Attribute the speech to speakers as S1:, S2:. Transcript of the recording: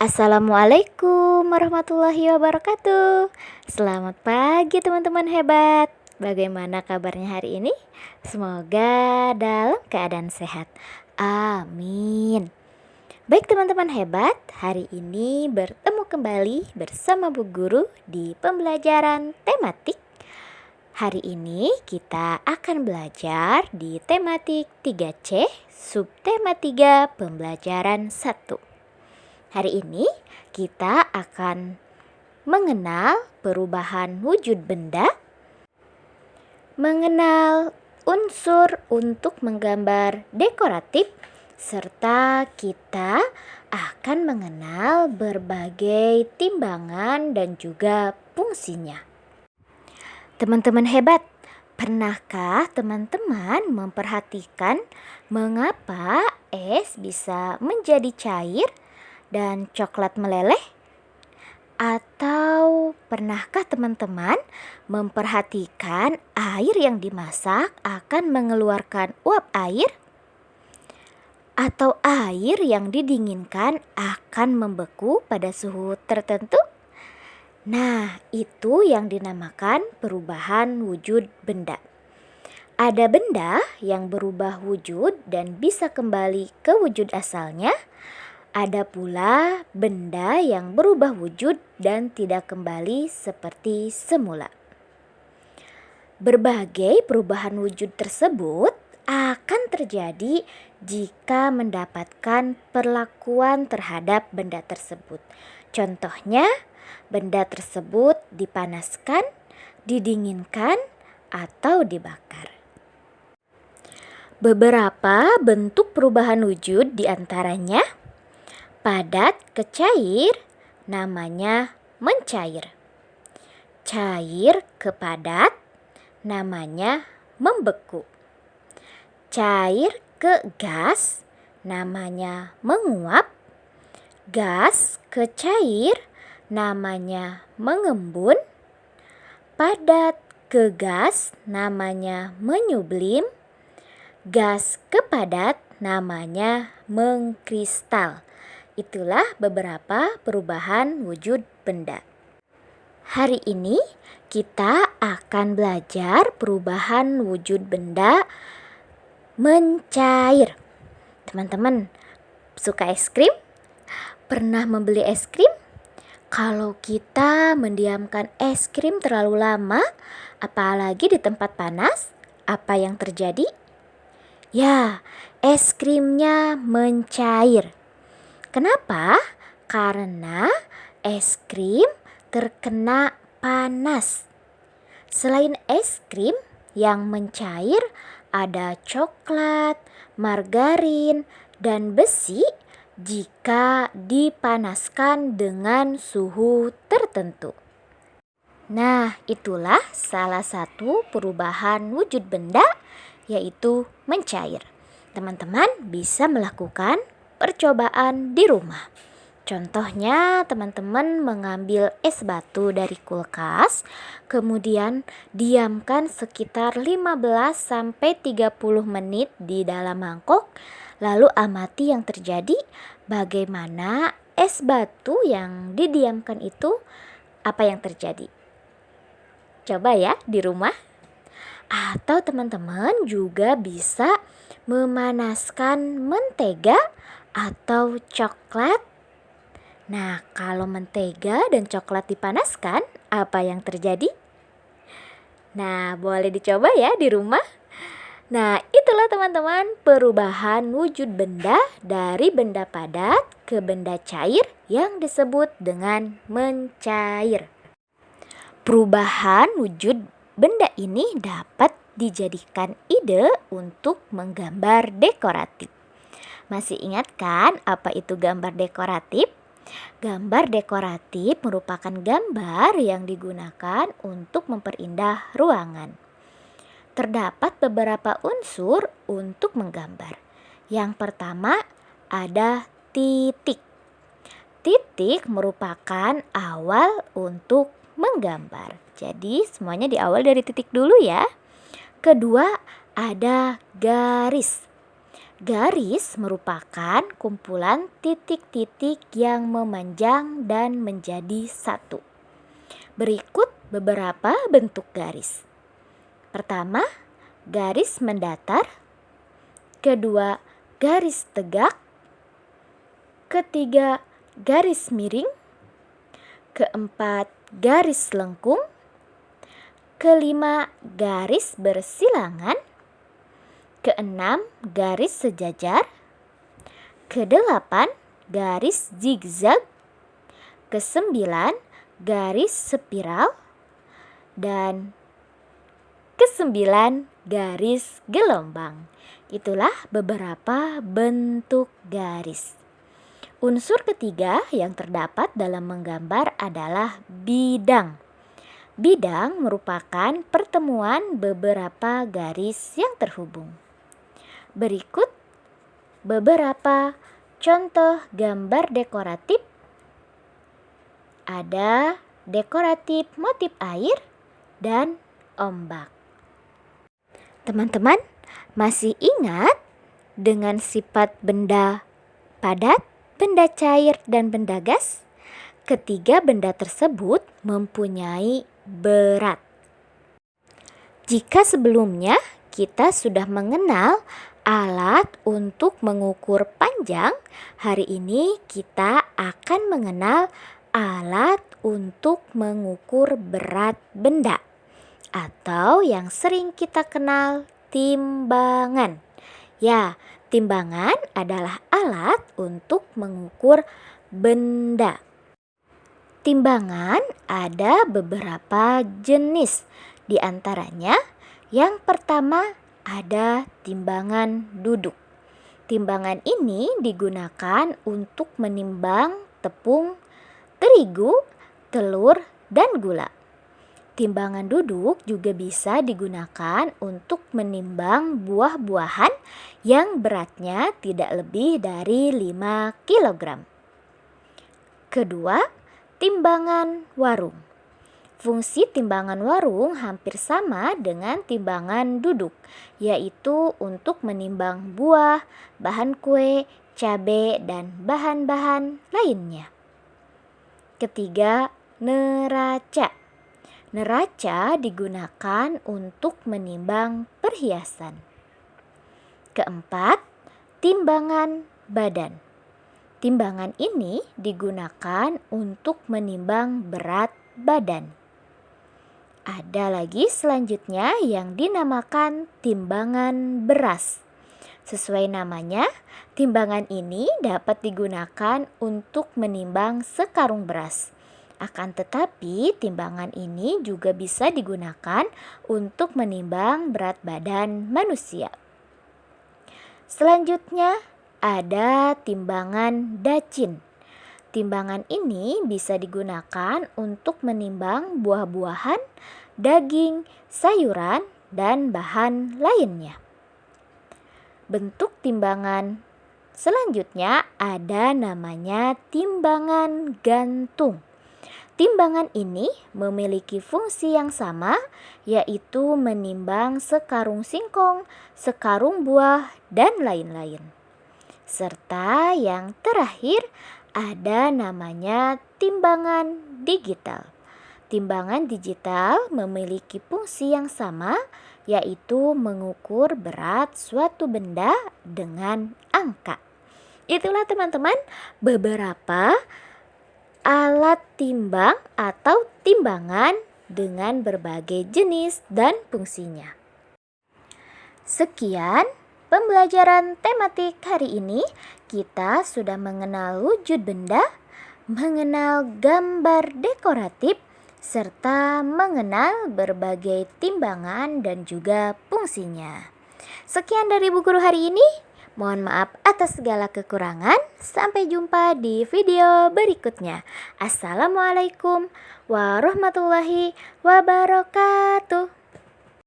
S1: Assalamualaikum warahmatullahi wabarakatuh. Selamat pagi teman-teman hebat. Bagaimana kabarnya hari ini? Semoga dalam keadaan sehat. Amin. Baik teman-teman hebat, hari ini bertemu kembali bersama Bu Guru di pembelajaran tematik. Hari ini kita akan belajar di tematik 3C, subtema 3 pembelajaran 1. Hari ini kita akan mengenal perubahan wujud benda, mengenal unsur untuk menggambar dekoratif, serta kita akan mengenal berbagai timbangan dan juga fungsinya. Teman-teman hebat, pernahkah teman-teman memperhatikan mengapa es bisa menjadi cair dan coklat meleleh? Atau pernahkah teman-teman memperhatikan air yang dimasak akan mengeluarkan uap air? Atau air yang didinginkan akan membeku pada suhu tertentu? Nah, itu yang dinamakan perubahan wujud benda. Ada benda yang berubah wujud dan bisa kembali ke wujud asalnya. Ada pula benda yang berubah wujud dan tidak kembali seperti semula. Berbagai perubahan wujud tersebut akan terjadi jika mendapatkan perlakuan terhadap benda tersebut. Contohnya, benda tersebut dipanaskan, didinginkan, atau dibakar. Beberapa bentuk perubahan wujud diantaranya padat ke cair, namanya mencair. Cair ke padat, namanya membeku. Cair ke gas, namanya menguap. Gas ke cair, namanya mengembun. Padat ke gas, namanya menyublim. Gas ke padat, namanya mengkristal. Itulah beberapa perubahan wujud benda. Hari ini kita akan belajar perubahan wujud benda mencair. Teman-teman, suka es krim? Pernah membeli es krim? Kalau kita mendiamkan es krim terlalu lama, apalagi di tempat panas, apa yang terjadi? Ya, es krimnya mencair. Kenapa? Karena es krim terkena panas. Selain es krim yang mencair, ada coklat, margarin, dan besi jika dipanaskan dengan suhu tertentu. Nah, itulah salah satu perubahan wujud benda, yaitu mencair. Teman-teman bisa melakukan percobaan di rumah. Contohnya, teman-teman mengambil es batu dari kulkas, kemudian diamkan sekitar 15-30 menit di dalam mangkok, lalu amati yang terjadi, bagaimana es batu yang didiamkan itu, apa yang terjadi. Coba ya di rumah. Atau teman-teman juga bisa memanaskan mentega atau coklat. Nah, kalau mentega dan coklat dipanaskan, apa yang terjadi? Nah, boleh dicoba ya di rumah. Nah, itulah teman-teman perubahan wujud benda dari benda padat ke benda cair yang disebut dengan mencair. Perubahan wujud benda ini dapat dijadikan ide untuk menggambar dekoratif. Masih ingat kan apa itu gambar dekoratif? Gambar dekoratif merupakan gambar yang digunakan untuk memperindah ruangan. Terdapat beberapa unsur untuk menggambar. Yang pertama ada titik. Titik merupakan awal untuk menggambar. Jadi semuanya diawal dari titik dulu ya. Kedua ada garis. Garis merupakan kumpulan titik-titik yang memanjang dan menjadi satu. Berikut beberapa bentuk garis. Pertama, garis mendatar. Kedua, garis tegak. Ketiga, garis miring. Keempat, garis lengkung. Kelima, garis bersilangan. Keenam, garis sejajar. Kedelapan, garis zigzag. Kesembilan, garis spiral. Dan kesembilan, garis gelombang. Itulah beberapa bentuk garis. Unsur ketiga yang terdapat dalam menggambar adalah bidang. Bidang merupakan pertemuan beberapa garis yang terhubung. Berikut beberapa contoh gambar dekoratif. Ada dekoratif motif air dan ombak. Teman-teman, masih ingat dengan sifat benda padat, benda cair, dan benda gas? Ketiga benda tersebut mempunyai berat. Jika sebelumnya kita sudah mengenal alat untuk mengukur panjang, hari ini kita akan mengenal alat untuk mengukur berat benda, atau yang sering kita kenal timbangan. Ya, timbangan adalah alat untuk mengukur benda. Timbangan ada beberapa jenis. Di antaranya, yang pertama ada timbangan duduk. Timbangan ini digunakan untuk menimbang tepung, terigu, telur, dan gula. Timbangan duduk juga bisa digunakan untuk menimbang buah-buahan yang beratnya tidak lebih dari 5 kg. Kedua, timbangan warung. Fungsi timbangan warung hampir sama dengan timbangan duduk, yaitu untuk menimbang buah, bahan kue, cabai, dan bahan-bahan lainnya. Ketiga, neraca. Neraca digunakan untuk menimbang perhiasan. Keempat, timbangan badan. Timbangan ini digunakan untuk menimbang berat badan. Ada lagi selanjutnya yang dinamakan timbangan beras. Sesuai namanya, timbangan ini dapat digunakan untuk menimbang sekarung beras. Akan tetapi, timbangan ini juga bisa digunakan untuk menimbang berat badan manusia. Selanjutnya, ada timbangan dacin. Timbangan ini bisa digunakan untuk menimbang buah-buahan, daging, sayuran, dan bahan lainnya. Bentuk timbangan selanjutnya ada namanya timbangan gantung. Timbangan ini memiliki fungsi yang sama, yaitu menimbang sekarung singkong, sekarung buah, dan lain-lain. Serta yang terakhir ada namanya timbangan digital. Timbangan digital memiliki fungsi yang sama, yaitu mengukur berat suatu benda dengan angka. Itulah teman-teman beberapa alat timbang atau timbangan dengan berbagai jenis dan fungsinya. Sekian pembelajaran tematik hari ini. Kita sudah mengenal wujud benda, mengenal gambar dekoratif, serta mengenal berbagai timbangan dan juga fungsinya. Sekian dari Bu Guru hari ini. Mohon maaf atas segala kekurangan. Sampai jumpa di video berikutnya. Assalamualaikum warahmatullahi wabarakatuh.